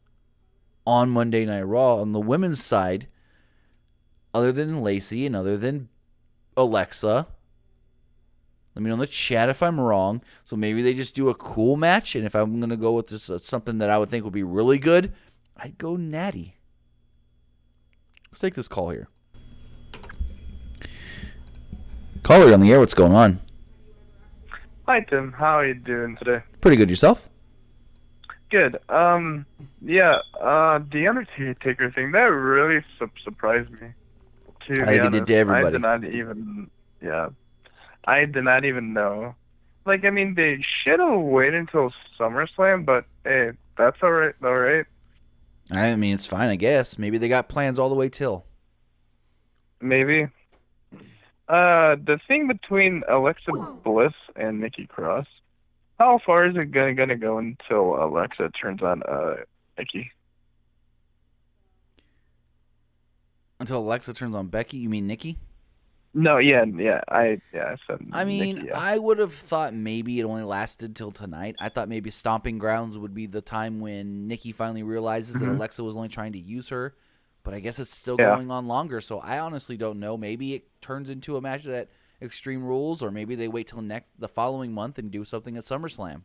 on Monday Night Raw on the women's side other than Lacey and other than Alexa. Let me know in the chat if I'm wrong. So maybe they just do a cool match. And if I'm going to go with just something that I would think would be really good, I'd go Natty. Let's take this call here. Caller on the air, what's going on? Hi, Tim. How are you doing today? Pretty good. Yourself? Good. The Undertaker thing, that really surprised me. I think it did to everybody. I did not even know. Like, I mean, they should have waited until SummerSlam, but hey, that's all right. I mean, it's fine, I guess. Maybe they got plans all the way till. Maybe. The thing between Alexa Bliss and Nikki Cross, how far is it gonna go until Alexa turns on Nikki? Until Alexa turns on Becky? You mean Nikki? No, I said. I mean, Nikki, yeah. I would have thought maybe it only lasted till tonight. I thought maybe Stomping Grounds would be the time when Nikki finally realizes that Alexa was only trying to use her. But I guess it's still going on longer, so I honestly don't know. Maybe it turns into a match at Extreme Rules, or maybe they wait till the following month and do something at SummerSlam.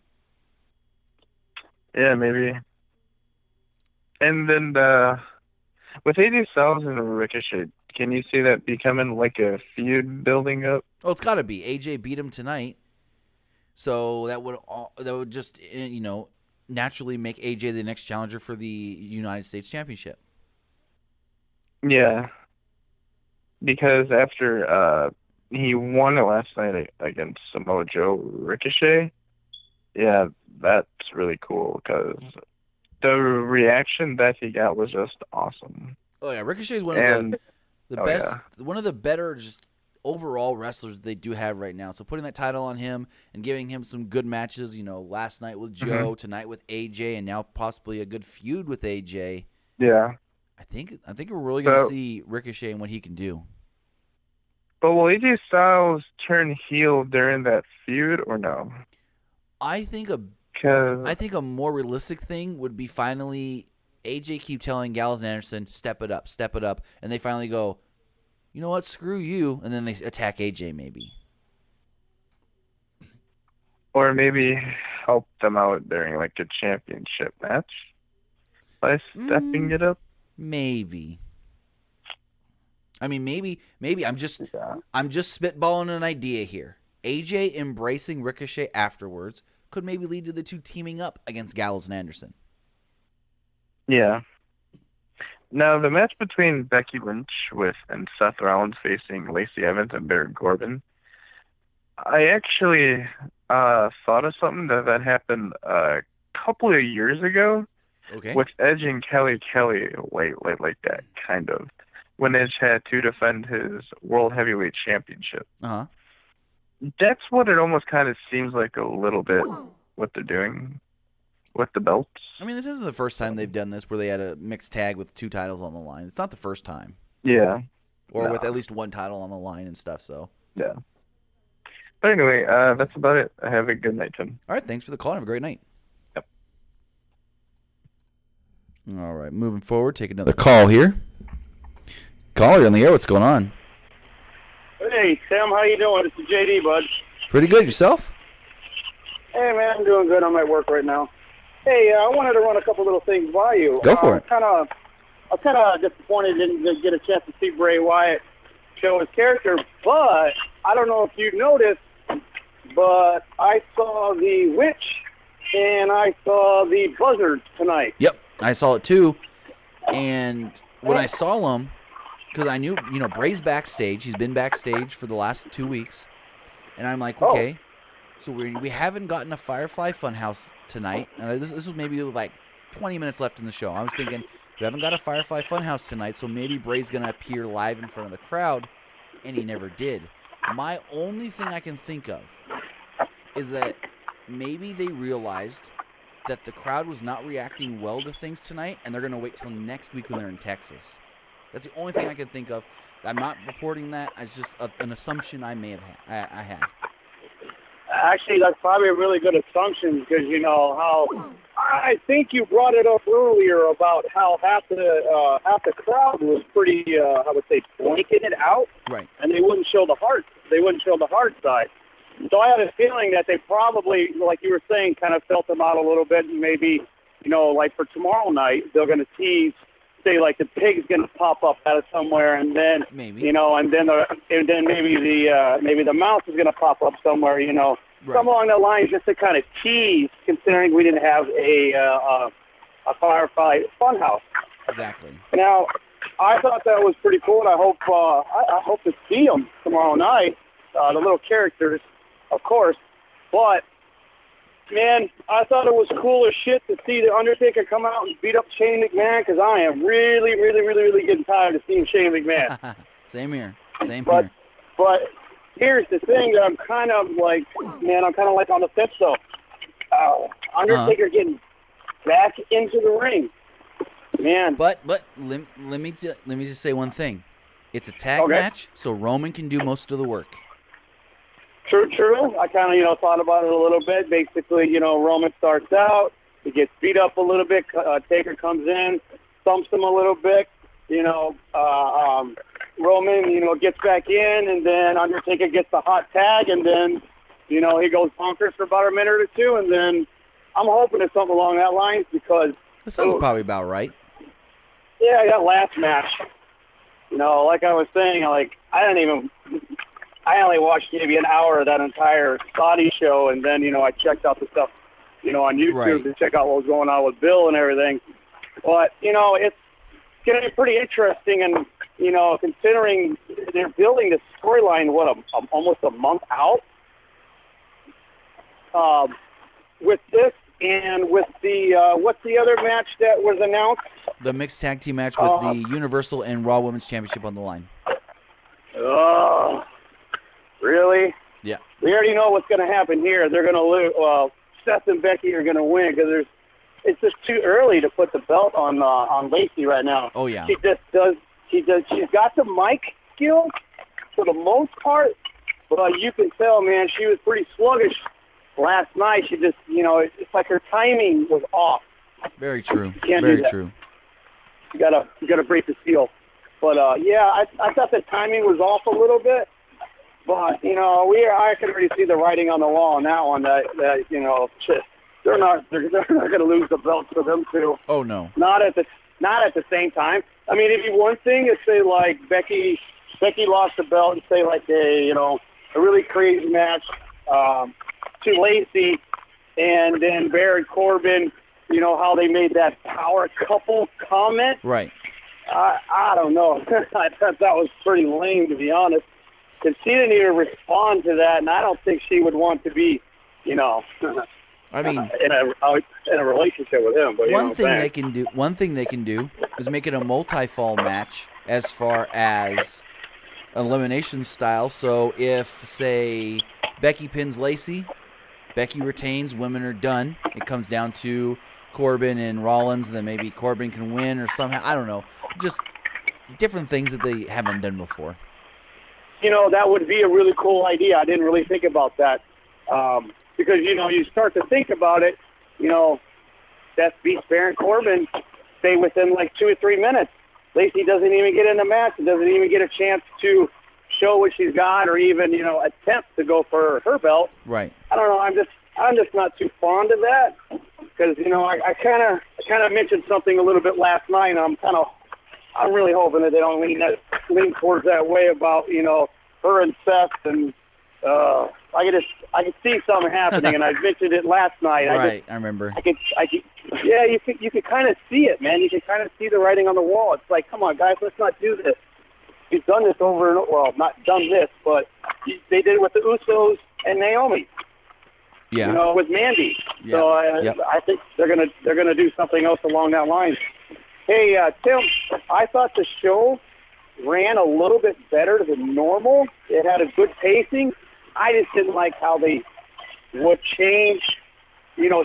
Yeah, maybe. And then with AJ Styles and Ricochet, can you see that becoming like a feud building up? Oh, it's got to be. AJ beat him tonight, so that would just naturally make AJ the next challenger for the United States Championship. Yeah. Because after he won it last night against Samoa Joe Ricochet, yeah, that's really cool because the reaction that he got was just awesome. Oh yeah, Ricochet is one of the best, one of the better just overall wrestlers they do have right now. So putting that title on him and giving him some good matches, last night with Joe, tonight with AJ, and now possibly a good feud with AJ. Yeah. I think we're really going to see Ricochet and what he can do. But will AJ Styles turn heel during that feud or no? I think a more realistic thing would be finally AJ keep telling Gallows and Anderson, step it up, and they finally go, you know what, screw you, and then they attack AJ maybe. Or maybe help them out during like a championship match by stepping it up. Maybe. I mean, maybe I'm just spitballing an idea here. AJ embracing Ricochet afterwards could maybe lead to the two teaming up against Gallows and Anderson. Yeah. Now, the match between Becky Lynch and Seth Rollins facing Lacey Evans and Baron Corbin, I actually thought of something that happened a couple of years ago with Edge and Kelly like that, kind of, when Edge had to defend his World Heavyweight Championship. Uh-huh. That's what it almost kind of seems like a little bit what they're doing with the belts. I mean, this isn't the first time they've done this where they had a mixed tag with two titles on the line. It's not the first time. Yeah. Or with at least one title on the line and stuff, so. Yeah. But anyway, that's about it. Have a good night, Tim. All right, thanks for the call. Have a great night. Yep. All right, moving forward, take another call here. Caller, you're on the air. What's going on? Hey, Tim, how you doing? It's JD, bud. Pretty good. Yourself? Hey, man, I'm doing good. I'm at work right now. Hey, I wanted to run a couple little things by you. Go for it. I'm kind of disappointed didn't get a chance to see Bray Wyatt show his character, but I don't know if you noticed, but I saw the Witch and I saw the Buzzard tonight. Yep, I saw it too. And when I saw him, because I knew, Bray's backstage. He's been backstage for the last 2 weeks. And I'm like, okay. So we haven't gotten a Firefly Funhouse tonight. And this was maybe like 20 minutes left in the show. I was thinking, we haven't got a Firefly Funhouse tonight, so maybe Bray's going to appear live in front of the crowd. And he never did. My only thing I can think of is that maybe they realized that the crowd was not reacting well to things tonight, and they're going to wait till next week when they're in Texas. That's the only thing I can think of. I'm not reporting that. It's just an assumption I may have I had. Actually, that's probably a really good assumption because how I think you brought it up earlier about how half the crowd was pretty, I would say, blanking it out, right? And they wouldn't show the heart. They wouldn't show the hard side. So I had a feeling that they probably, like you were saying, kind of felt them out a little bit, and maybe, like for tomorrow night, they're going to tease. Say like the pig's gonna pop up out of somewhere, and then maybe and then maybe the mouse is gonna pop up somewhere, right. Some along the lines, just to kind of tease. Considering we didn't have a Firefly Funhouse. Exactly. Now, I thought that was pretty cool, and I hope to see them tomorrow night. The little characters, of course, but. Man, I thought it was cool as shit to see the Undertaker come out and beat up Shane McMahon because I am really, really, really, really getting tired of seeing Shane McMahon. Same here. But here's the thing that I'm kind of like on the fence though. Undertaker getting back into the ring, man. But let me just say one thing. It's a tag match, so Roman can do most of the work. True. I kind of, thought about it a little bit. Basically, Roman starts out, he gets beat up a little bit. Taker comes in, thumps him a little bit. Roman, gets back in, and then Undertaker gets the hot tag, and then, he goes bonkers for about a minute or two, and then I'm hoping it's something along that line because that sounds probably about right. Yeah, that last match. Like I was saying, I only watched maybe an hour of that entire Saudi show, and then, I checked out the stuff on YouTube Right. to check out what was going on with Bill and everything. But, it's going to be pretty interesting. And, considering they're building this storyline, almost a month out with this and with the, what's the other match that was announced? The mixed tag team match with the Universal and Raw Women's Championship on the line. Oh, really? Yeah. We already know what's going to happen here. They're going to lose. Well, Seth and Becky are going to win because it's just too early to put the belt on Lacey right now. Oh, yeah. She's got the mic skill for the most part, but you can tell, man, she was pretty sluggish last night. She just, it's like her timing was off. Very true. Can't Very do that. true. You gotta break the seal. But I thought the timing was off a little bit. But I can already see the writing on the wall on that one. That they're not going to lose the belt for them too. Oh no. Not at the same time. I mean, it'd be one thing if say like Becky lost the belt and say like a really crazy match to Lacey, and then Baron Corbin, how they made that power couple comment. Right. I don't know. I thought that was pretty lame, to be honest. Because she didn't even respond to that, and I don't think she would want to be, I mean, in a relationship with him. But one thing they can do is make it a multi-fall match as far as elimination style. So if, say, Becky pins Lacey, Becky retains, women are done. It comes down to Corbin and Rollins, and then maybe Corbin can win or somehow. I don't know. Just different things that they haven't done before. That would be a really cool idea. I didn't really think about that. Because, you start to think about it, Seth beats Baron Corbin, say, within like 2 or 3 minutes. Lacey doesn't even get in the match and doesn't even get a chance to show what she's got or even, attempt to go for her belt. Right. I don't know. I'm just not too fond of that because, I kind of mentioned something a little bit last night, and I'm really hoping that they don't lean towards that way about, her and Seth, and I could see something happening, and I mentioned it last night. Right, I remember. Yeah, you could kind of see it, man. You could kind of see the writing on the wall. It's like, come on, guys, let's not do this. You've done this over and over. Well, not done this, but they did it with the Usos and Naomi. Yeah. With Mandy. Yeah. So Yep. I think they're gonna do something else along that line. Hey, Tim, I thought the show ran a little bit better than normal. It had a good pacing. I just didn't like how they would change,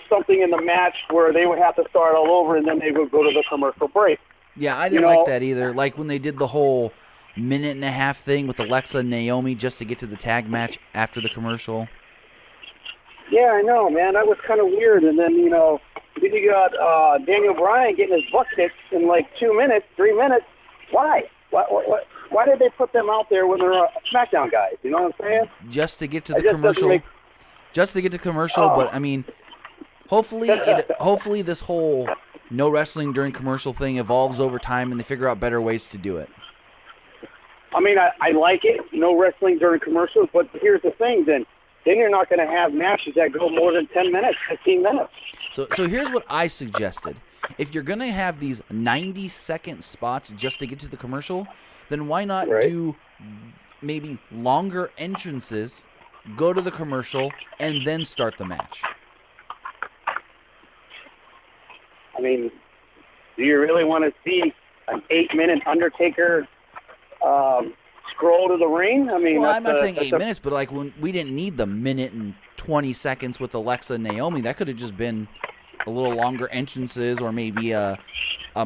something in the match where they would have to start all over and then they would go to the commercial break. Yeah, I didn't like that either. Like when they did the whole minute-and-a-half thing with Alexa and Naomi just to get to the tag match after the commercial. Yeah, I know, man. That was kind of weird. And then, you got Daniel Bryan getting his butt kicked in like 2 minutes, 3 minutes. Why? Why did they put them out there when they're SmackDown guys? You know what I'm saying? Just to get to the commercial. Just to get to commercial, but I mean, hopefully this whole no wrestling during commercial thing evolves over time and they figure out better ways to do it. I mean, I like it, no wrestling during commercials, but here's the thing then you're not going to have matches that go more than 10 minutes, 15 minutes. So here's what I suggested. If you're going to have these 90-second spots just to get to the commercial, then why not do maybe longer entrances, go to the commercial, and then start the match? I mean, do you really want to see an 8-minute Undertaker scroll to the ring? I mean, well, I'm not saying 8 minutes, but like when we didn't need the minute and 20 seconds with Alexa and Naomi, that could have just been a little longer entrances or maybe a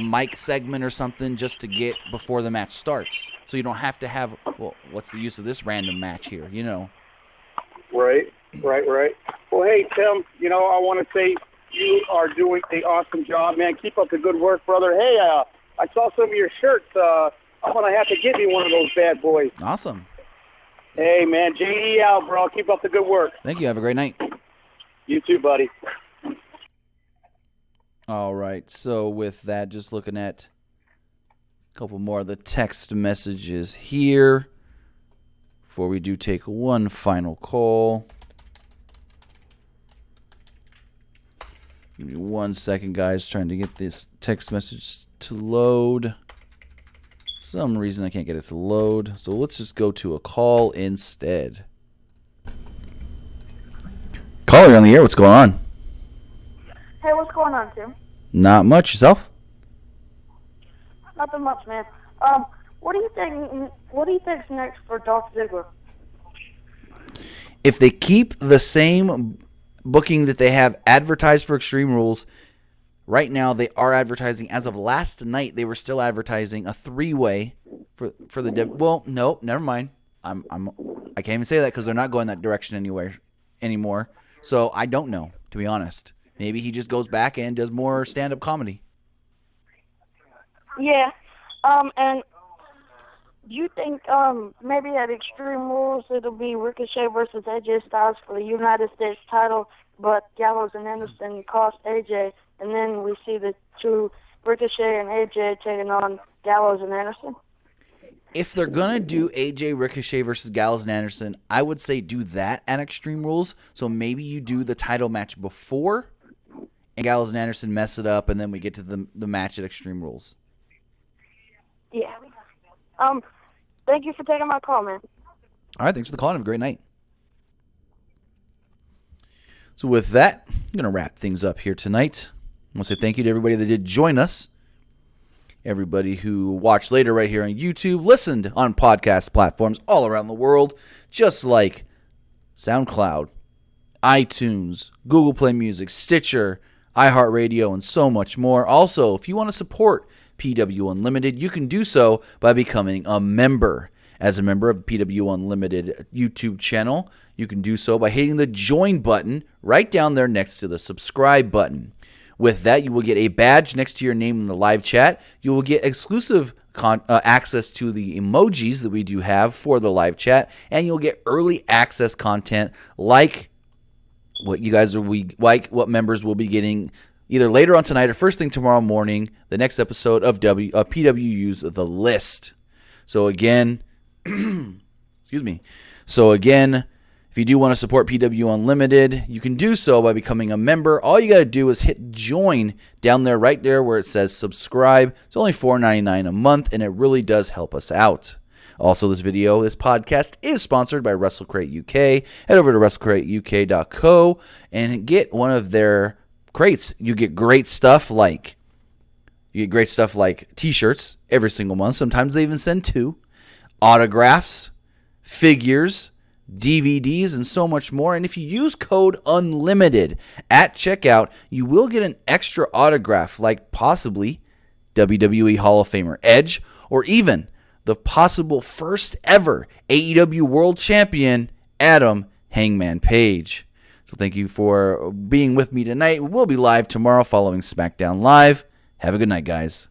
mic segment or something just to get before the match starts. So you don't have to have, well, what's the use of this random match here, Right. Well, hey, Tim, I want to say you are doing an awesome job, man. Keep up the good work, brother. Hey, I saw some of your shirts. I'm going to have to get me one of those bad boys. Awesome. Hey, man, JE out, bro. Keep up the good work. Thank you. Have a great night. You too, buddy. All right. So with that, just looking at a couple more of the text messages here before we do take one final call. Give me 1 second, guys. Trying to get this text message to load. Some reason I can't get it to load. So let's just go to a call instead. Caller on the air. What's going on? Hey, what's going on, Tim? Not much. Yourself? Nothing much, man. What do you think? What do you think's next for Dolph Ziggler? If they keep the same booking that they have advertised for Extreme Rules, right now they are advertising. As of last night, they were still advertising a 3-way for the. Well, no, never mind. I can't even say that because they're not going that direction anymore. So I don't know, to be honest. Maybe he just goes back and does more stand-up comedy. Yeah. And do you think maybe at Extreme Rules it'll be Ricochet versus AJ Styles for the United States title, but Gallows and Anderson cost AJ, and then we see the two Ricochet and AJ taking on Gallows and Anderson? If they're going to do AJ Ricochet versus Gallows and Anderson, I would say do that at Extreme Rules. So maybe you do the title match before, and Gallows and Anderson mess it up, and then we get to the match at Extreme Rules. Yeah. Thank you for taking my call, man. All right, thanks for the call. Have a great night. So with that, I'm going to wrap things up here tonight. I want to say thank you to everybody that did join us. Everybody who watched later right here on YouTube, listened on podcast platforms all around the world, just like SoundCloud, iTunes, Google Play Music, Stitcher, iHeartRadio, and so much more. Also, if you want to support PW Unlimited, you can do so by becoming a member. As a member of the PW Unlimited YouTube channel, you can do so by hitting the join button right down there next to the subscribe button. With that, you will get a badge next to your name in the live chat. You will get exclusive access to the emojis that we do have for the live chat, and you'll get early access content like what you guys are what members will be getting either later on tonight or first thing tomorrow morning, the next episode of PWU's The List. So again, excuse me. So again, if you do want to support PW Unlimited, you can do so by becoming a member. All you got to do is hit join down there, right there where it says subscribe. It's only $4.99 a month, and it really does help us out. Also, this podcast is sponsored by WrestleCrate UK. Head over to WrestleCrateUK.co and get one of their crates. You get great stuff like t-shirts every single month. Sometimes they even send 2. Autographs, figures, DVDs, and so much more. And if you use code UNLIMITED at checkout, you will get an extra autograph, like possibly WWE Hall of Famer Edge, or even the possible first ever AEW World Champion Adam Hangman Page. So thank you for being with me tonight. We'll be live tomorrow following SmackDown Live. Have a good night, guys.